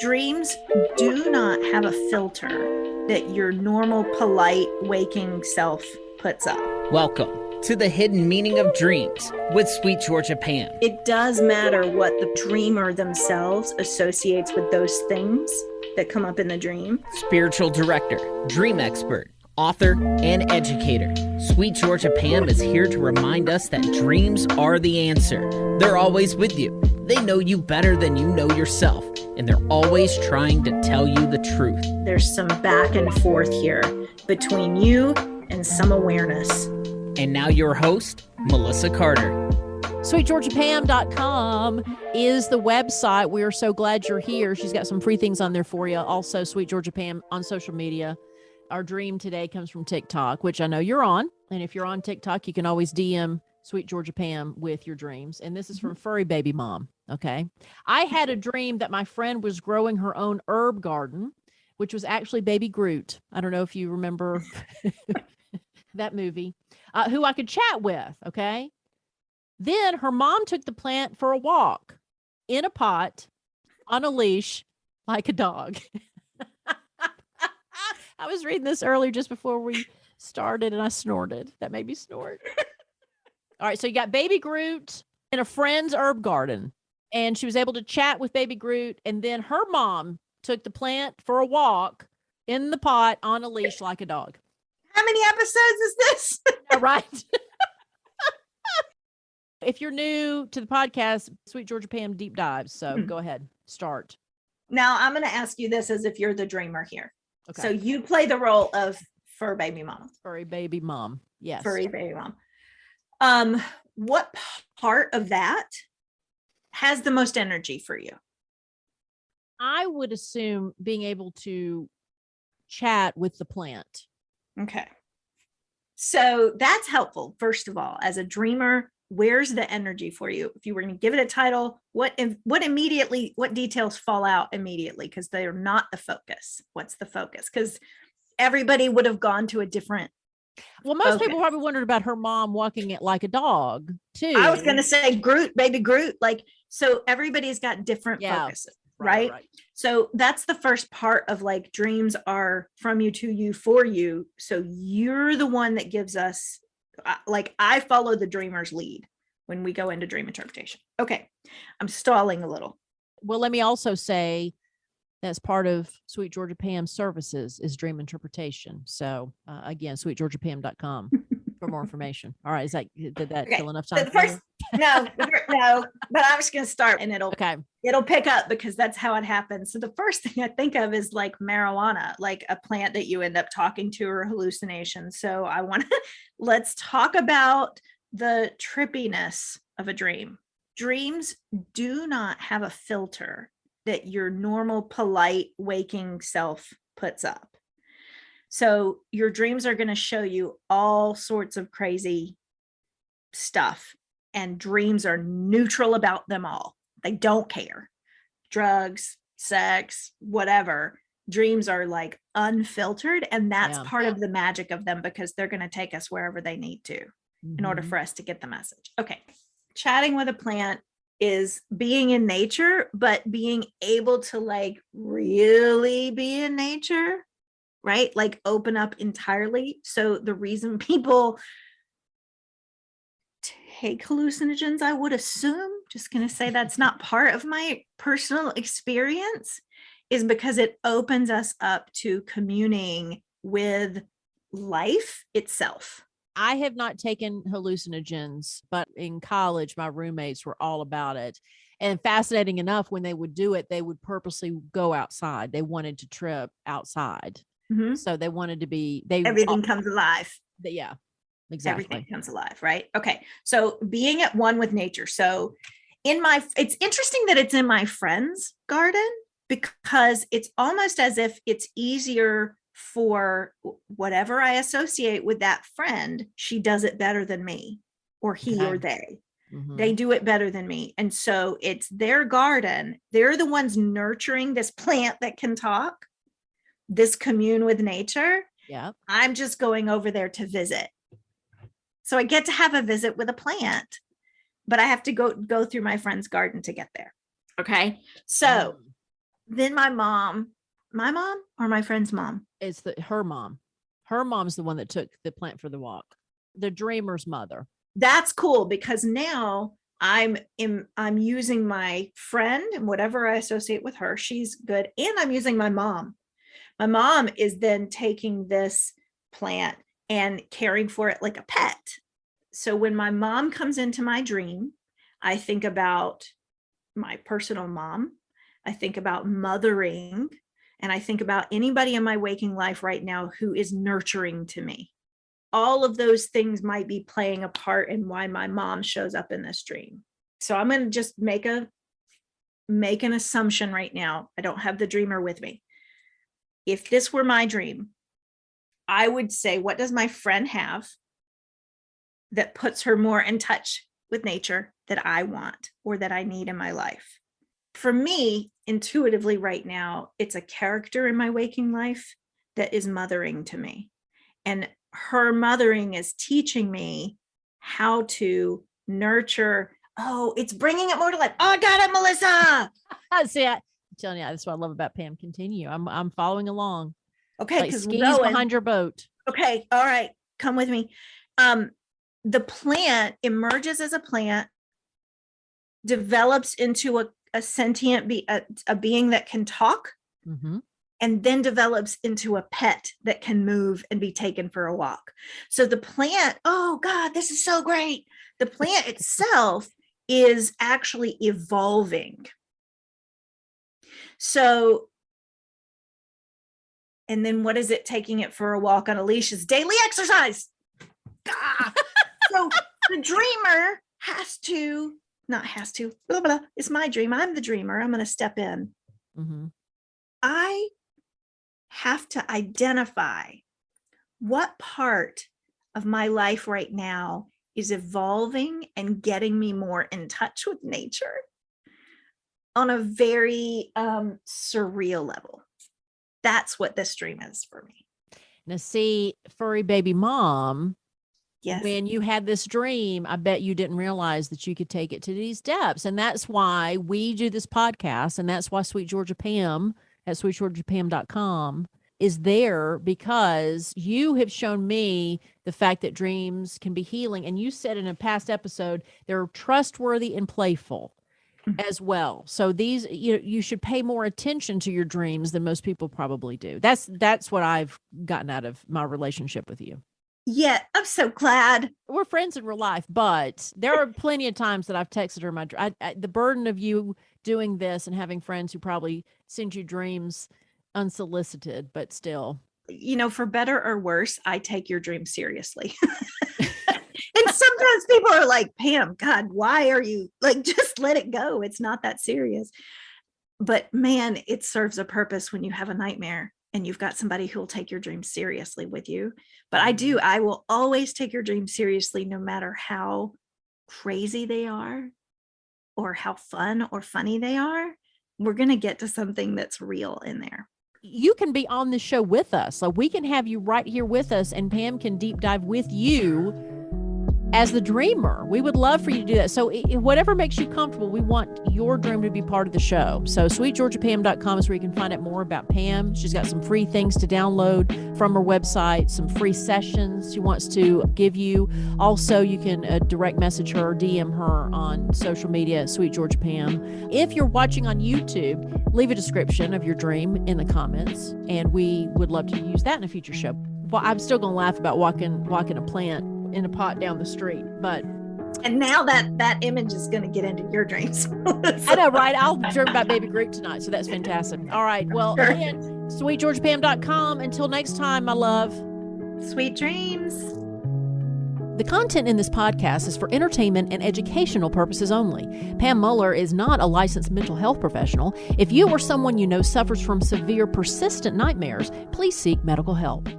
Dreams do not have a filter that your normal, polite, waking self puts up. Welcome to the hidden meaning of dreams with Sweet Georgia Pam. It does matter what the dreamer themselves associates with those things that come up in the dream. Spiritual director, dream expert, author, and educator, Sweet Georgia Pam is here to remind us that dreams are the answer. They're always with you. They know you better than you know yourself, and they're always trying to tell you the truth. There's some back and forth here between you and some awareness. And now your host, Melissa Carter. SweetGeorgiaPam.com is the website. We are so glad you're here. She's got some free things on there for you. Also, Sweet Georgia Pam on social media. Our dream today comes from TikTok, which I know you're on. And if you're on TikTok, you can always DM Sweet Georgia Pam with your dreams. And this is from Furry Baby Mom. Okay. I had a dream that my friend was growing her own herb garden, which was actually Baby Groot. I don't know if you remember that movie, who I could chat with. Okay. Then her mom took the plant for a walk in a pot on a leash like a dog. I was reading this earlier just before we started and I snorted. That made me snort. All right. So you got Baby Groot in a friend's herb garden, and she was able to chat with Baby Groot. And then her mom took the plant for a walk in the pot on a leash like a dog. How many episodes is this? Yeah, right. If you're new to the podcast, Sweet Georgia Pam deep dives. So go ahead, start. Now I'm going to ask you this as if you're the dreamer here. Okay. So you play the role of Fur Baby Mom. Furry Baby Mom. Yes. Furry Baby Mom. What part of that has the most energy for you? I would assume being able to chat with the plant. Okay. So that's helpful. First of all, as a dreamer, where's the energy for you? If you were going to give it a title, what details fall out immediately? Because they're not the focus. What's the focus? Because everybody would have gone to a different. Well, most people probably wondered about her mom walking it like a dog too. I was going to say Groot, Baby Groot. So everybody's got different focuses, right? So that's the first part of dreams are from you, to you, for you. So you're the one that gives us, I follow the dreamer's lead when we go into dream interpretation. Okay. I'm stalling a little. Well, let me also say that's part of Sweet Georgia Pam services is dream interpretation. So again, sweetgeorgiapam.com for more information. All right. Did that kill enough time? No, but I'm just going to start and it'll pick up because that's how it happens. So the first thing I think of is marijuana, like a plant that you end up talking to or hallucination. So let's talk about the trippiness of a dream. Dreams do not have a filter that your normal, polite, waking self puts up. So your dreams are going to show you all sorts of crazy stuff, and dreams are neutral about them all. They don't care. Drugs, sex, whatever. Dreams are unfiltered, and that's part of the magic of them because they're going to take us wherever they need to in order for us to get the message. Okay. Chatting with a plant is being in nature, but being able to really be in nature, right? Open up entirely. So the reason people take hallucinogens, I would assume, just going to say that's not part of my personal experience, is because it opens us up to communing with life itself. I have not taken hallucinogens, but in college, my roommates were all about it. And fascinating enough, when they would do it, they would purposely go outside. They wanted to trip outside. Mm-hmm. So they wanted to be, everything comes alive. Yeah, exactly. Everything comes alive, right? Okay. So being at one with nature. So it's interesting that it's in my friend's garden because it's almost as if it's easier for whatever I associate with that friend. She does it better than me, or he or they. Mm-hmm. They do it better than me. And so it's their garden. They're the ones nurturing this plant that can talk, this commune with nature. Yeah. I'm just going over there to visit. So I get to have a visit with a plant, but I have to go through my friend's garden to get there. Okay. So Then my mom or my friend's mom? It's her mom. Her mom's the one that took the plant for the walk. The dreamer's mother. That's cool, because now I'm using my friend and whatever I associate with her, she's good. And I'm using my mom. My mom is then taking this plant and caring for it like a pet. So when my mom comes into my dream, I think about my personal mom. I think about mothering, and I think about anybody in my waking life right now who is nurturing to me. All of those things might be playing a part in why my mom shows up in this dream. So I'm going to just make an assumption right now. I don't have the dreamer with me. If this were my dream, I would say, what does my friend have that puts her more in touch with nature that I want or that I need in my life? For me, intuitively right now, it's a character in my waking life that is mothering to me. And her mothering is teaching me how to nurture. Oh, it's bringing it more to life. Oh, I got it, Melissa. See, I'm telling you, that's what I love about Pam. Continue. I'm following along. Okay, because skis behind your boat. Okay, all right, come with me. The plant emerges as a plant, develops into a sentient a being that can talk. Mm-hmm. And then develops into a pet that can move and be taken for a walk. So the plant, oh God, this is so great. The plant itself is actually evolving. So, and then what is it taking it for a walk on a leash? Is daily exercise. So the dreamer blah, blah, it's my dream. I'm the dreamer. I'm going to step in. Mm-hmm. I have to identify what part of my life right now is evolving and getting me more in touch with nature on a very surreal level. That's what this dream is for me. Now, see, furry baby mom, yes, when you had this dream, I bet you didn't realize that you could take it to these depths. And that's why we do this podcast. And that's why Sweet Georgia Pam at sweetgeorgiapam.com is there, because you have shown me the fact that dreams can be healing. And you said in a past episode, they're trustworthy and playful as well. So these, you should pay more attention to your dreams than most people probably do. That's what I've gotten out of my relationship with you. Yeah, I'm so glad. We're friends in real life, but there are plenty of times that I've texted her the burden of you doing this and having friends who probably send you dreams unsolicited, but still. For better or worse, I take your dreams seriously. And sometimes people are like, Pam, God, why are you just let it go. It's not that serious. But man, it serves a purpose when you have a nightmare and you've got somebody who will take your dreams seriously with you. But I will always take your dreams seriously, no matter how crazy they are or how fun or funny they are. We're going to get to something that's real in there. You can be on the show with us. So we can have you right here with us, and Pam can deep dive with you as the dreamer. We would love for you to do that. So whatever makes you comfortable, we want your dream to be part of the show. So sweetgeorgiapam.com is where you can find out more about Pam. She's got some free things to download from her website, some free sessions she wants to give you. Also, you can direct message her or DM her on social media, Sweet Georgia Pam. If you're watching on YouTube, leave a description of your dream in the comments, and we would love to use that in a future show. Well, I'm still going to laugh about walking a plant in a pot down the street, and now that image is going to get into your dreams. I know, right? I'll dream about Baby Groot tonight, so that's fantastic. All right, well, sure. Again, sweetgeorgiapam.com. Until next time, my love, sweet dreams. The content in this podcast is for entertainment and educational purposes only. Pam Muller is not a licensed mental health professional. If you or someone you know suffers from severe, persistent nightmares, please seek medical help.